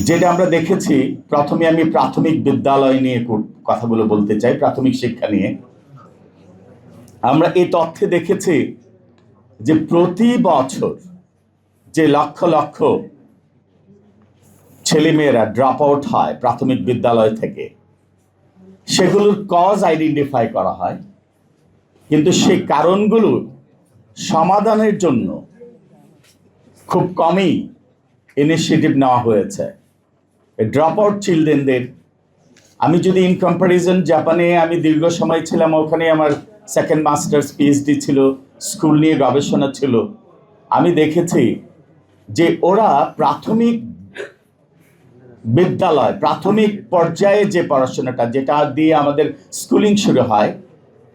যেটা আমরা দেখেছি, প্রথমে আমি প্রাথমিক বিদ্যালয় নিয়ে কথাগুলো বলতে চাই, প্রাথমিক শিক্ষা নিয়ে। আমরা এই তথ্যে দেখেছি যে প্রতি বছর যে লক্ষ লক্ষ ছেলেমেয়েরা ড্রপ আউট হয় প্রাথমিক বিদ্যালয় থেকে, সেগুলোর কজ আইডেন্টিফাই করা হয়, কিন্তু সেই কারণগুলো সমাধানের জন্য খুব কমই ইনিশিয়েটিভ নেওয়া হয়েছে। ড্রপ আউট চিলড্রেনদের আমি যদি ইন কম্পারিজন, জাপানে আমি দীর্ঘ সময় ছিলাম, ওখানে আমার সেকেন্ড মাস্টার্স পিএইচডি ছিল, স্কুল নিয়ে গবেষণা ছিল। আমি দেখেছি যে ওরা প্রাথমিক বিদ্যালয়, প্রাথমিক পর্যায়ে যে পড়াশোনাটা, যেটা দিয়ে আমাদের স্কুলিং শুরু হয়,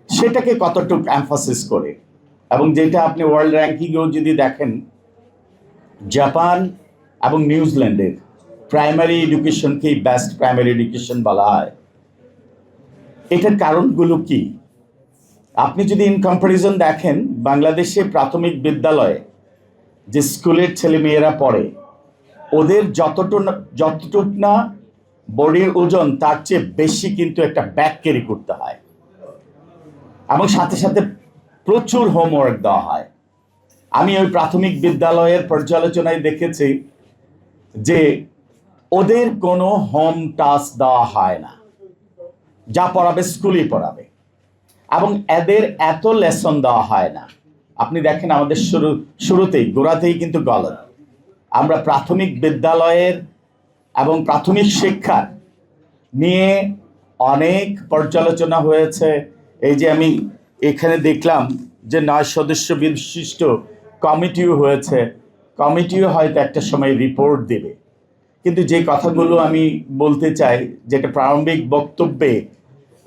সেটাকে কতটুকু এমফাসিস করে। এবং যেটা আপনি ওয়ার্ল্ড র্যাঙ্কিংয়েও যদি দেখেন, জাপান এবং নিউজিল্যান্ডের প্রাইমারি এডুকেশনকেই বেস্ট প্রাইমারি এডুকেশন বলা হয়। এটার কারণগুলো কি? আপনি যদি ইন কম্পারিজন দেখেন, বাংলাদেশে প্রাথমিক বিদ্যালয়ে যে স্কুলের ছেলে মেয়েরা পড়ে, ওদের যতটুক না বডির ওজন, তার চেয়ে বেশি কিন্তু একটা ব্যাগ ক্যারি করতে হয়, এবং সাথে সাথে প্রচুর হোমওয়ার্ক দেওয়া হয়। আমি ওই প্রাথমিক বিদ্যালয়ের পর্যালোচনায় দেখেছি যে ওদের কোনো হোম টাস্ক দেওয়া হয় না, যা পড়াবে স্কুলেই পড়াবে, এবং এদের এত লেসন দেওয়া হয় না। আপনি দেখেন আমাদের শুরুতেই গোড়াতেই কিন্তু গলত। আমরা প্রাথমিক বিদ্যালয়ের এবং প্রাথমিক শিক্ষার নিয়ে অনেক পর্যালোচনা হয়েছে। এই যে আমি এখানে দেখলাম যে 9 সদস্য বিশিষ্ট কমিটিও হয়েছে, কমিটিও হয়তো একটা সময় রিপোর্ট দেবে। কিন্তু যে কথাগুলো আমি বলতে চাই, যেটা প্রারম্ভিক বক্তব্যে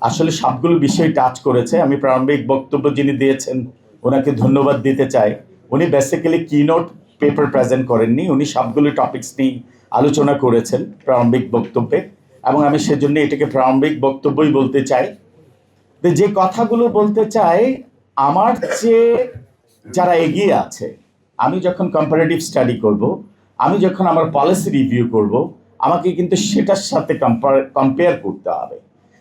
আসলে সবগুলো বিষয় টাচ করেছে, আমি প্রারম্ভিক বক্তব্য যিনি দিয়েছেন ওনাকে ধন্যবাদ দিতে চাই। উনি বেসিক্যালি কিনোট পেপার প্রেজেন্ট করেননি, উনি সবগুলো টপিকস নিয়ে আলোচনা করেছেন প্রারম্ভিক বক্তব্যে, এবং আমি সেজন্য এটাকে প্রারম্ভিক বক্তব্যই বলতে চাই। যে কথাগুলো বলতে চাই, আমার চেয়ে যারা এগিয়ে আছে, আমি যখন কম্পারেটিভ স্টাডি করব, আমি যখন আমার পলিসি রিভিউ করব, আমাকে কিন্তু সেটার সাথে কম্পেয়ার করতে হবে।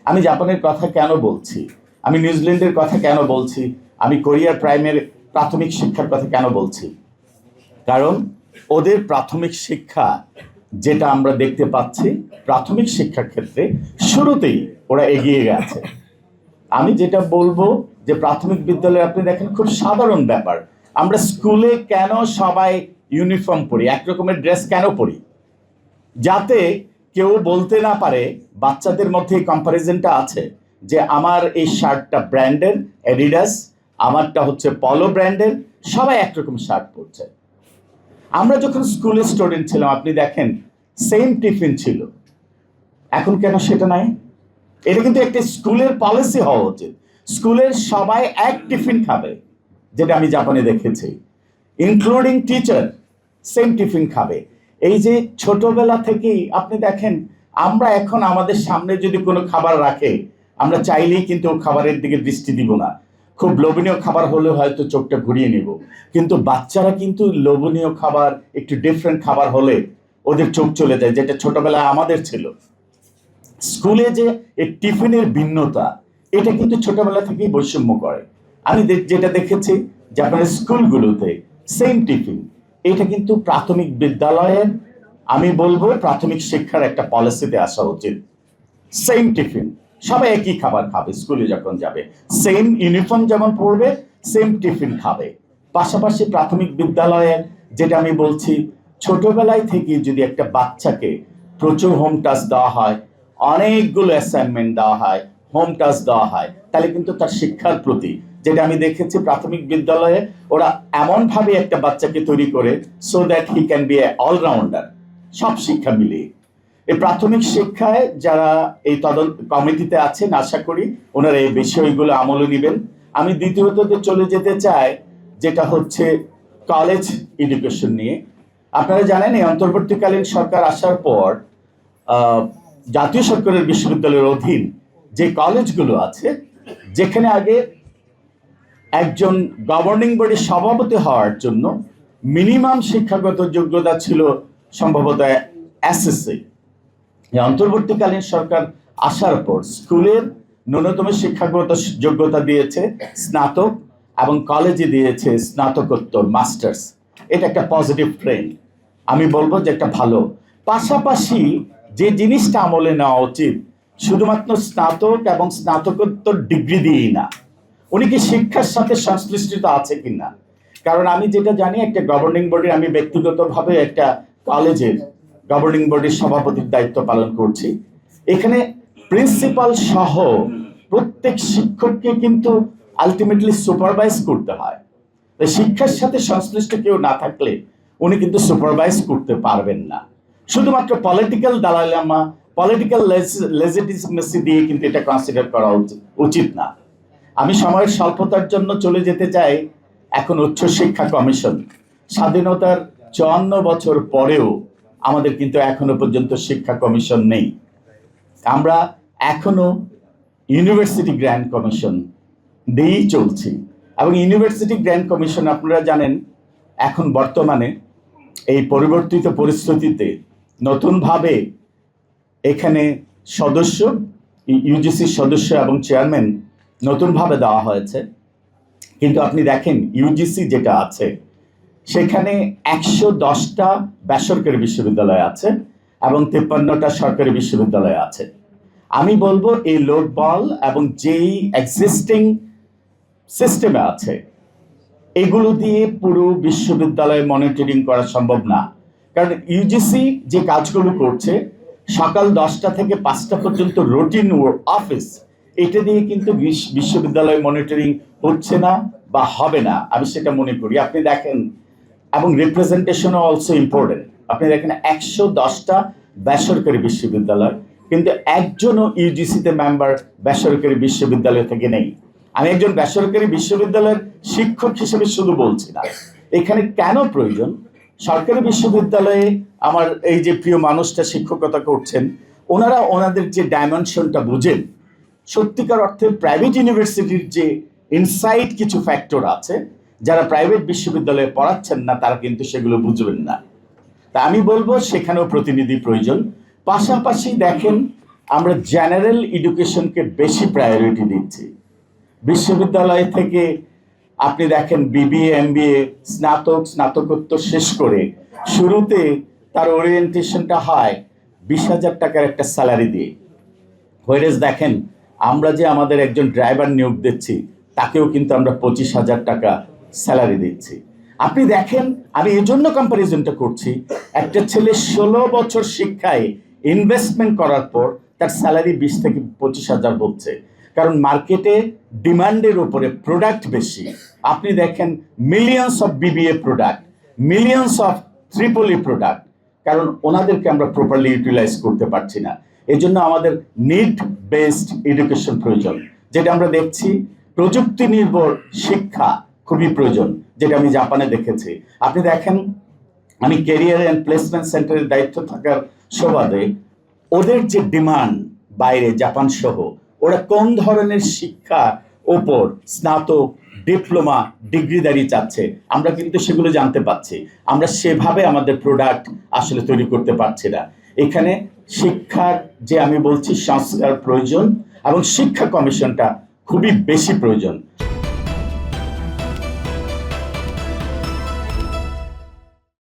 আমি জাপানের কথা কেন বলছি, আমি নিউজিল্যান্ডের কথা কেন বলছি, আমি কোরিয়ার প্রাথমিক শিক্ষার কথা কেন বলছি? কারণ ওদের প্রাথমিক শিক্ষা যেটা আমরা দেখতে পাচ্ছি, প্রাথমিক শিক্ষার ক্ষেত্রে শুরুতেই ওরা এগিয়ে গেছে। আমি যেটা বলবো যে প্রাথমিক বিদ্যালয়ে আপনি দেখেন খুব সাধারণ ব্যাপার, আমরা স্কুলে কেন সবাই ইউনিফর্ম পরি, একরকমের ড্রেস কেন পরি? যাতে কেউ বলতে না পারে, বাচ্চাদের মধ্যে এই কম্পারিজনটা আছে যে আমার এই শার্টটা ব্র্যান্ডের অ্যাডিডাস, আমারটা হচ্ছে পলো ব্র্যান্ডের, সবাই একরকম শার্ট পরছে। আমরা যখন স্কুলে স্টুডেন্ট ছিলাম, আপনি দেখেন সেম টিফিন ছিল, এখন কেন সেটা নাই? এটা কিন্তু একটা স্কুলের পলিসি হওয়া উচিত, স্কুলের সবাই এক টিফিন খাবে, যেটা আমি জাপানে দেখেছি, ইনক্লুডিং টিচার সেম টিফিন খাবে। এই যে ছোটবেলা থেকেই আপনি দেখেন, আমরা এখন আমাদের সামনে যদি কোনো খাবার রাখে, আমরা চাইলেই কিন্তু খাবারের দিকে দৃষ্টি দিব না। খুব লোভনীয় খাবার হলে হয়তো চোখটা ঘুরিয়ে নিব, কিন্তু বাচ্চারা কিন্তু লোভনীয় খাবার, একটু ডিফারেন্ট খাবার হলে ওদের চোখ চলে যায়, যেটা ছোটবেলায় আমাদের ছিল। স্কুলে যে এই টিফিনের ভিন্নতা, এটা কিন্তু ছোটবেলা থেকেই বৈষম্য করে। আমি যেটা দেখেছি জাপানের স্কুলগুলোতে সেম টিফিন, এটা কিন্তু প্রাথমিক বিদ্যালয়ের, আমি বলবো প্রাথমিক শিক্ষার একটা পলিসিতে আসা উচিত। সেম টিফিন, সবাই একই খাবার খাবে, স্কুলে যখন যাবে সেম ইউনিফর্ম যেমন পরবে, সেম টিফিন খাবে। পাশাপাশি প্রাথমিক বিদ্যালয়ে যেটা আমি বলছি, ছোটবেলায় থেকে যদি একটা বাচ্চাকে প্রচুর হোম টাস্ক দেওয়া হয়, অনেকগুলো অ্যাসাইনমেন্ট দেওয়া হয়, হোম টাস্ক দেওয়া হয়, তাহলে কিন্তু তার শিক্ষার প্রতি, যেটা আমি দেখেছি প্রাথমিক বিদ্যালয়ে ওরা এমনভাবে একটা বাচ্চাকে তৈরি করে so that he can be a allrounder, সব শিক্ষা মিলিয়ে। এই প্রাথমিক শিক্ষায় যারা এই তদন্ত কমিটিতে আছেন, আশা করি ওনারা এই বিষয়গুলো আমলে নেবেন। আমি দ্বিতীয়ততে চলে যেতে চাই, যেটা হচ্ছে কলেজ এডুকেশন নিয়ে। আপনারা জানেন এই অন্তর্বর্তীকালীন সরকার আসার পর জাতীয় সরকারের বিশ্ববিদ্যালয়ের অধীন যে কলেজগুলো আছে, যেখানে আগে একজন গভর্নিং বডির সভাপতি হওয়ার জন্য মিনিমাম শিক্ষাগত যোগ্যতা ছিল সম্ভবত এসএসসি, এই অন্তর্বর্তীকালীন সরকার আসার পর স্কুলের ন্যূনতম শিক্ষাগত যোগ্যতা দিয়েছে স্নাতক এবং কলেজে দিয়েছে স্নাতকোত্তর মাস্টার্স। এটা একটা পজিটিভ ট্রেন্ড, আমি বলবো যে একটা ভালো। পাশাপাশি যে জিনিসটা আমলে নেওয়া উচিত, শুধুমাত্র স্নাতক এবং স্নাতকোত্তর ডিগ্রি দিয়েই না, উনি কি শিক্ষার সাথে সংশ্লিষ্ট আছে কিনা। কারণ আমি যেটা জানি, একটা গভর্নিং বডি, আমি ব্যক্তিগতভাবে একটা কলেজের গভর্নিং বডির সভাপতির দায়িত্ব পালন করছি। এখানে প্রিন্সিপাল সহ প্রত্যেক শিক্ষককে কিন্তু আলটিমেটলি সুপারভাইজ করতে হয়। শিক্ষার সাথে সংশ্লিষ্ট কেউ না থাকলে উনি কিন্তু সুপারভাইজ করতে পারবেন না। শুধুমাত্র পলিটিক্যাল দালালামা, পলিটিক্যাল লেজিটিমেসি দিয়ে কিন্তু এটা কনসিডার করা উচিত না। আমি সময়ের স্বল্পতার জন্য চলে যেতে চাই এখন উচ্চ শিক্ষা কমিশন। স্বাধীনতার 54 বছর পরেও আমাদের কিন্তু এখনো পর্যন্ত শিক্ষা কমিশন নেই। আমরা এখনো ইউনিভার্সিটি গ্র্যান্ড কমিশন দিয়েই চলছি। এবং ইউনিভার্সিটি গ্র্যান্ড কমিশন আপনারা জানেন, এখন বর্তমানে এই পরিবর্তিত পরিস্থিতিতে নতুনভাবে এখানে সদস্য, ইউজিসির সদস্য এবং চেয়ারম্যান নতুনভাবে দেওয়া হয়েছে। কিন্তু আপনি দেখেন ইউজিসি যেটা আছে সেখানে 110টা বেসরকারি বিশ্ববিদ্যালয় আছে এবং 53টা সরকারি বিশ্ববিদ্যালয় আছে। আমি বলবো এই লোড বল এবং যেই এক্সিস্টিং সিস্টেমে আছে এগুলো দিয়ে পুরো বিশ্ববিদ্যালয় মনিটরিং করা সম্ভব না। কারণ ইউজিসি যে কাজগুলো করছে, সকাল 10টা থেকে 5টা পর্যন্ত রুটিন অফিস, এটা দিয়ে কিন্তু বিশ্ববিদ্যালয় মনিটরিং হচ্ছে না বা হবে না, আমি সেটা মনে করি। আপনি দেখেন, এবং রিপ্রেজেন্টেশনও অলসো ইম্পর্টেন্ট। আপনি দেখেন 110টা বেসরকারি বিশ্ববিদ্যালয়, কিন্তু একজনও ইউজিসিতে মেম্বার বেসরকারি বিশ্ববিদ্যালয় থেকে নেই। আমি একজন বেসরকারি বিশ্ববিদ্যালয়ের শিক্ষক হিসেবে শুধু বলছি না, এখানে কেন প্রয়োজন। সরকারি বিশ্ববিদ্যালয়ে আমার এই যে প্রিয় মানুষটা শিক্ষকতা করছেন, ওনারা ওনাদের যে ডাইমেনশনটা বুঝেন। সত্যিকার অর্থে প্রাইভেট ইউনিভার্সিটির যে ইনসাইড কিছু ফ্যাক্টর আছে, যারা প্রাইভেট বিশ্ববিদ্যালয়ে পড়াচ্ছেন না তারা কিন্তু সেগুলো বুঝবেন না। তা আমি বলবো সেখানেও প্রতিনিধি প্রয়োজন। পাশাপাশি দেখেন, আমরা জেনারেল এডুকেশনকে বেশি প্রায়োরিটি দিচ্ছি। বিশ্ববিদ্যালয় থেকে আপনি দেখেন বিবিএ, এমবিএ, স্নাতক, স্নাতকোত্তর শেষ করে শুরুতে তার ওরিয়েন্টেশনটা হয় 20,000 টাকার একটা স্যালারি দিয়ে। হোয়ারেজ দেখেন, আমরা যে আমাদের একজন ড্রাইভার নিয়োগ দিচ্ছি তাকেও কিন্তু আমরা 25,000 টাকা স্যালারি দিচ্ছি। আপনি দেখেন, আমি এই জন্য কম্প্যারিজনটা করছি, একটা ছেলে 16 বছর শিক্ষায় ইনভেস্টমেন্ট করার পর তার স্যালারি 20 থেকে 25,000 হচ্ছে। কারণ মার্কেটে ডিমান্ডের উপরে প্রোডাক্ট বেশি। আপনি দেখেন millions of BBA product, millions of triple E product, কারণ ওনাদেরকে আমরা প্রপারলি ইউটিলাইজ করতে পারছি না। এই জন্য আমাদের নিড বেসড এডুকেশন প্রয়োজন, যেটা আমরা দেখছি। প্রযুক্তি নির্ভর শিক্ষা খুবই প্রয়োজন, যেটা আমি জাপানে দেখেছি। আপনি দেখেন, আমি ক্যারিয়ার অ্যান্ড প্লেসমেন্ট সেন্টারের দায়িত্ব থাকার সুবাদে ওদের যে ডিমান্ড বাইরে জাপান সহ, ওরা কোন ধরনের শিক্ষা ওপর স্নাতক, ডিপ্লোমা, ডিগ্রিদারি চাচ্ছে, আমরা কিন্তু সেগুলো জানতে পাচ্ছি। আমরা সেভাবে আমাদের প্রোডাক্ট আসলে তৈরি করতে পারছি না। এখানে শিক্ষার যে আমি বলছি সংস্কার প্রয়োজন, এবং শিক্ষা কমিশনটা খুবই বেশি প্রয়োজন।